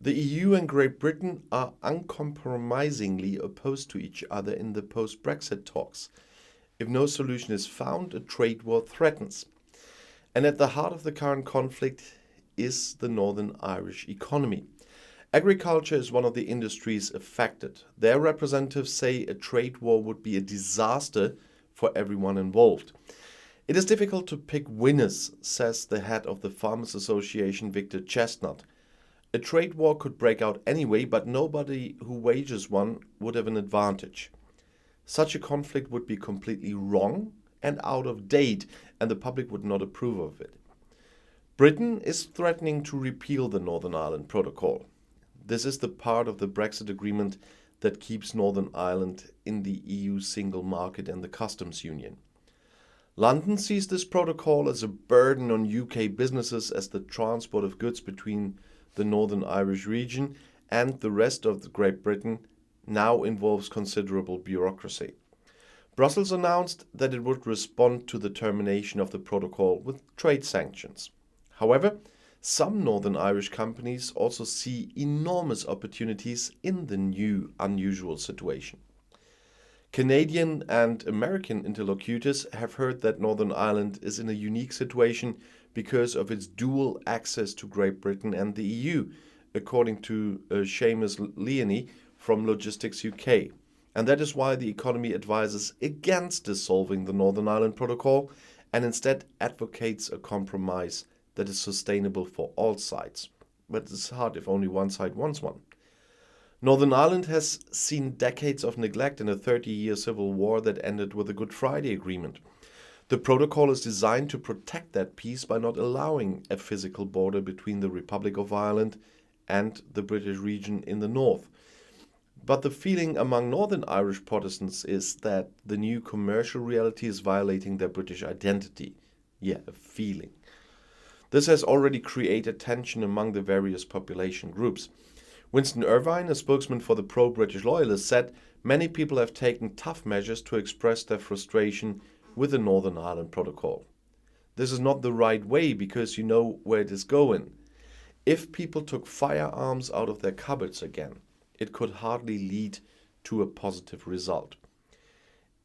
The EU and Great Britain are uncompromisingly opposed to each other in the post-Brexit talks. If no solution is found, a trade war threatens. And at the heart of the current conflict is the Northern Irish economy. Agriculture is one of the industries affected. Their representatives say a trade war would be a disaster for everyone involved. It is difficult to pick winners, says the head of the Farmers Association, Victor Chestnut. A trade war could break out anyway, but nobody who wages one would have an advantage. Such a conflict would be completely wrong and out of date, and the public would not approve of it. Britain is threatening to repeal the Northern Ireland Protocol. This is the part of the Brexit agreement that keeps Northern Ireland in the EU single market and the customs union. London sees this protocol as a burden on UK businesses, as the transport of goods between the Northern Irish region and the rest of Great Britain now involves considerable bureaucracy. Brussels announced that it would respond to the termination of the protocol with trade sanctions. However, some Northern Irish companies also see enormous opportunities in the new unusual situation. Canadian and American interlocutors have heard that Northern Ireland is in a unique situation because of its dual access to Great Britain and the EU, according to Seamus Leone from Logistics UK. And that is why the economy advises against dissolving the Northern Ireland Protocol and instead advocates a compromise that is sustainable for all sides. But it's hard if only one side wants one. Northern Ireland has seen decades of neglect in a 30-year civil war that ended with the Good Friday Agreement. The protocol is designed to protect that peace by not allowing a physical border between the Republic of Ireland and the British region in the north. But the feeling among Northern Irish Protestants is that the new commercial reality is violating their British identity. Yeah, a feeling. This has already created tension among the various population groups. Winston Irvine, a spokesman for the pro-British loyalists, said many people have taken tough measures to express their frustration with the Northern Ireland Protocol. This is not the right way because you know where it is going. If people took firearms out of their cupboards again, it could hardly lead to a positive result.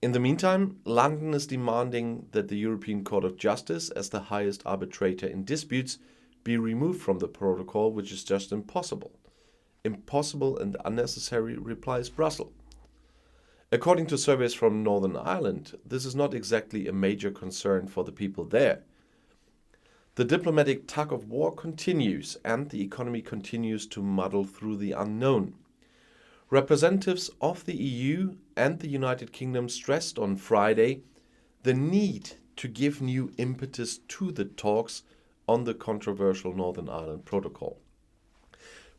In the meantime, London is demanding that the European Court of Justice, as the highest arbitrator in disputes, be removed from the protocol, which is just impossible. Impossible and unnecessary, replies Brussels. According to surveys from Northern Ireland, this is not exactly a major concern for the people there. The diplomatic tug of war continues, and the economy continues to muddle through the unknown. Representatives of the EU and the United Kingdom stressed on Friday the need to give new impetus to the talks on the controversial Northern Ireland Protocol.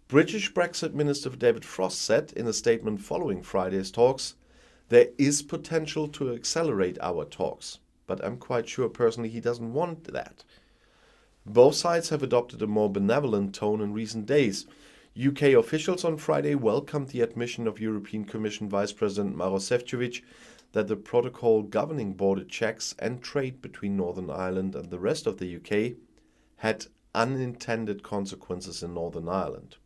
British Brexit Minister David Frost said in a statement following Friday's talks, "There is potential to accelerate our talks, but I'm quite sure personally he doesn't want that." Both sides have adopted a more benevolent tone in recent days. UK officials on Friday welcomed the admission of European Commission Vice President Maroš Šefčovič that the protocol governing border checks and trade between Northern Ireland and the rest of the UK had unintended consequences in Northern Ireland.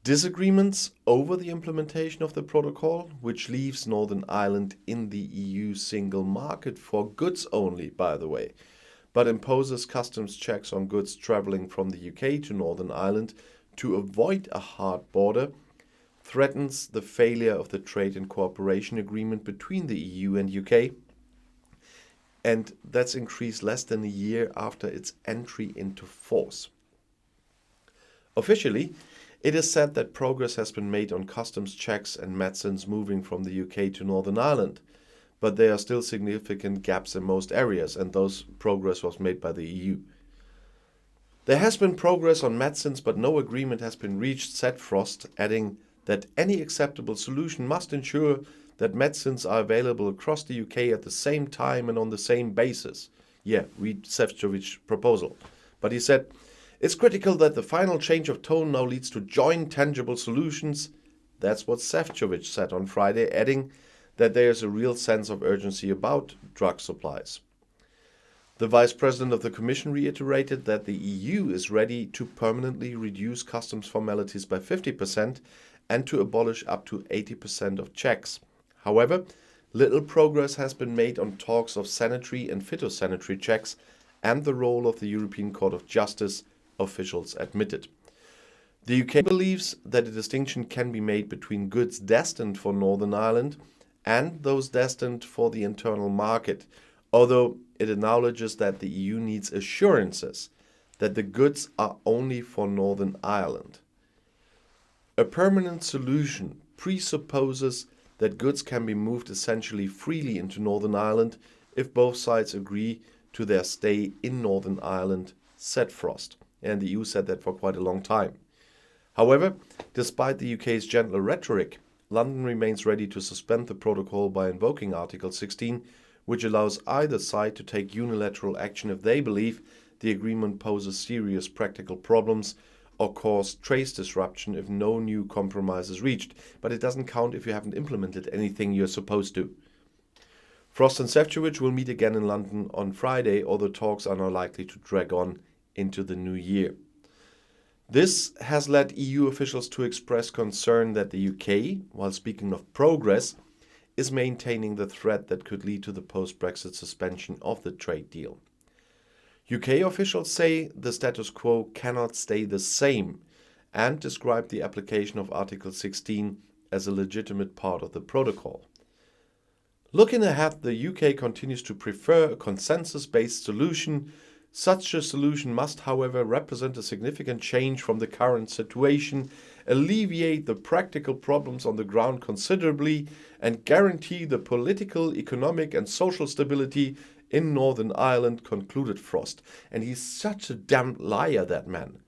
Disagreements over the implementation of the protocol, which leaves Northern Ireland in the EU single market for goods only, by the way, but imposes customs checks on goods travelling from the UK to Northern Ireland to avoid a hard border, threatens the failure of the trade and cooperation agreement between the EU and UK, and that's increased less than a year after its entry into force. Officially, it is said that progress has been made on customs checks and medicines moving from the UK to Northern Ireland, but there are still significant gaps in most areas, and those progress was made by the EU. There has been progress on medicines, but no agreement has been reached, said Frost, adding that any acceptable solution must ensure that medicines are available across the UK at the same time and on the same basis. Yeah, read Šefčovič's proposal. But he said, "It's critical that the final change of tone now leads to joint tangible solutions." That's what Šefčovič said on Friday, adding that there is a real sense of urgency about drug supplies. The Vice President of the Commission reiterated that the EU is ready to permanently reduce customs formalities by 50% and to abolish up to 80% of checks. However, little progress has been made on talks of sanitary and phytosanitary checks and the role of the European Court of Justice, officials admitted. The UK believes that a distinction can be made between goods destined for Northern Ireland and those destined for the internal market, although it acknowledges that the EU needs assurances that the goods are only for Northern Ireland. A permanent solution presupposes that goods can be moved essentially freely into Northern Ireland if both sides agree to their stay in Northern Ireland, said Frost. And the EU said that for quite a long time. However, despite the UK's gentler rhetoric, London remains ready to suspend the protocol by invoking Article 16, which allows either side to take unilateral action if they believe the agreement poses serious practical problems or cause trade disruption if no new compromise is reached. But it doesn't count if you haven't implemented anything you're supposed to. Frost and Šefčovič will meet again in London on Friday, although talks are now likely to drag on into the new year. This has led EU officials to express concern that the UK, while speaking of progress, is maintaining the threat that could lead to the post-Brexit suspension of the trade deal. UK officials say the status quo cannot stay the same and describe the application of Article 16 as a legitimate part of the protocol. Looking ahead, the UK continues to prefer a consensus-based solution. Such a solution must, however, represent a significant change from the current situation, alleviate the practical problems on the ground considerably, and guarantee the political, economic and social stability in Northern Ireland, concluded Frost. And he's such a damned liar, that man.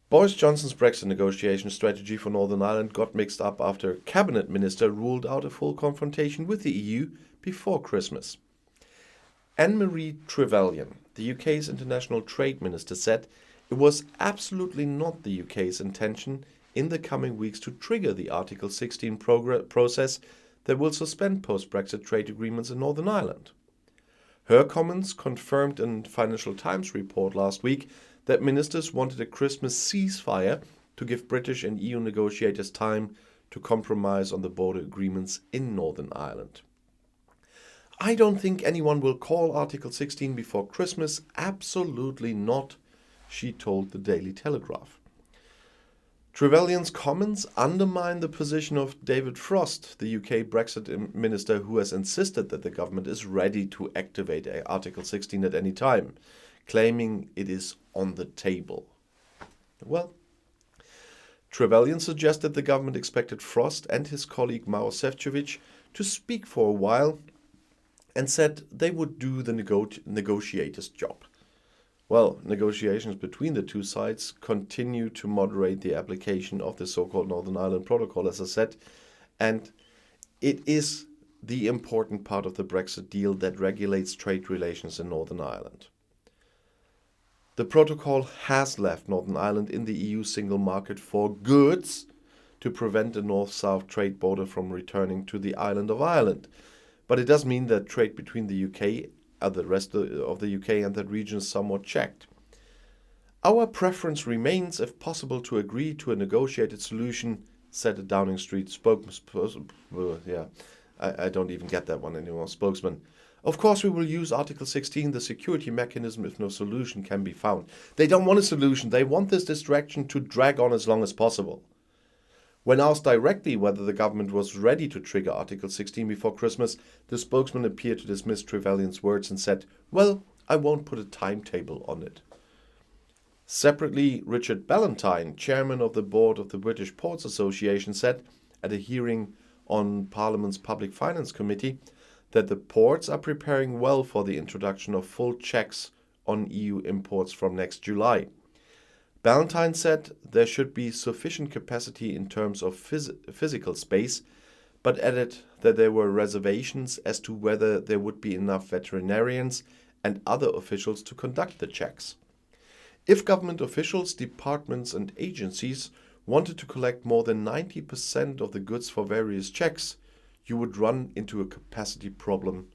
Boris Johnson's Brexit negotiation strategy for Northern Ireland got mixed up after a cabinet minister ruled out a full confrontation with the EU before Christmas. Anne-Marie Trevelyan, the UK's international trade minister, said it was absolutely not the UK's intention in the coming weeks to trigger the Article 16 process that will suspend post-Brexit trade agreements in Northern Ireland. Her comments confirmed in Financial Times report last week that ministers wanted a Christmas ceasefire to give British and EU negotiators time to compromise on the border agreements in Northern Ireland. I don't think anyone will call Article 16 before Christmas. Absolutely not, she told the Daily Telegraph. Trevelyan's comments undermine the position of David Frost, the UK Brexit minister, who has insisted that the government is ready to activate Article 16 at any time, claiming it is on the table. Well, Trevelyan suggested the government expected Frost and his colleague Maros Šefčovič to speak for a while and said they would do the negotiator's job. Well, negotiations between the two sides continue to moderate the application of the so-called Northern Ireland Protocol, as I said, and it is the important part of the Brexit deal that regulates trade relations in Northern Ireland. The protocol has left Northern Ireland in the EU single market for goods to prevent the north-south trade border from returning to the island of Ireland. But it does mean that trade between the UK and the rest of the UK and that region is somewhat checked. Our preference remains, if possible, to agree to a negotiated solution, said a Downing Street spokesman. I don't even get that one anymore. Spokesman. Of course, we will use Article 16, the security mechanism, if no solution can be found. They don't want a solution. They want this distraction to drag on as long as possible. When asked directly whether the government was ready to trigger Article 16 before Christmas, the spokesman appeared to dismiss Trevelyan's words and said, "Well, I won't put a timetable on it." Separately, Richard Ballantyne, chairman of the board of the British Ports Association, said at a hearing on Parliament's Public Finance Committee that the ports are preparing well for the introduction of full checks on EU imports from next July. Ballantyne said there should be sufficient capacity in terms of physical space, but added that there were reservations as to whether there would be enough veterinarians and other officials to conduct the checks. If government officials, departments and agencies wanted to collect more than 90% of the goods for various checks, you would run into a capacity problem,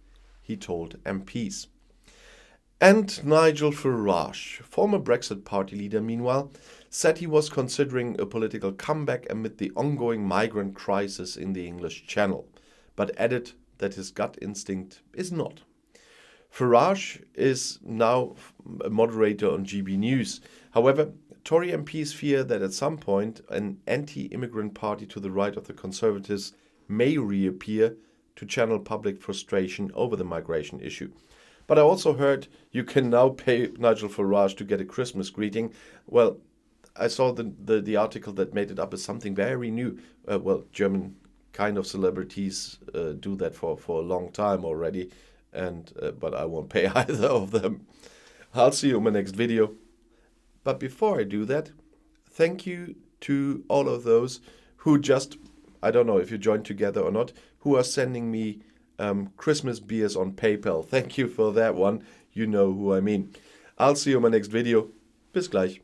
he he told MPs. And Nigel Farage, former Brexit party leader, meanwhile, said he was considering a political comeback amid the ongoing migrant crisis in the English Channel, but added that his gut instinct is not. Farage is now a moderator on GB News. However, Tory MPs fear that at some point an anti-immigrant party to the right of the Conservatives may reappear to channel public frustration over the migration issue. But I also heard you can now pay Nigel Farage to get a Christmas greeting. Well, I saw the article that made it up as something very new. German kind of celebrities do that for a long time already, but I won't pay either of them. I'll see you in my next video. But before I do that, thank you to all of those who just, I don't know if you joined together or not, who are sending me Christmas beers on PayPal. Thank you for that one. You know who I mean. I'll see you in my next video. Bis gleich.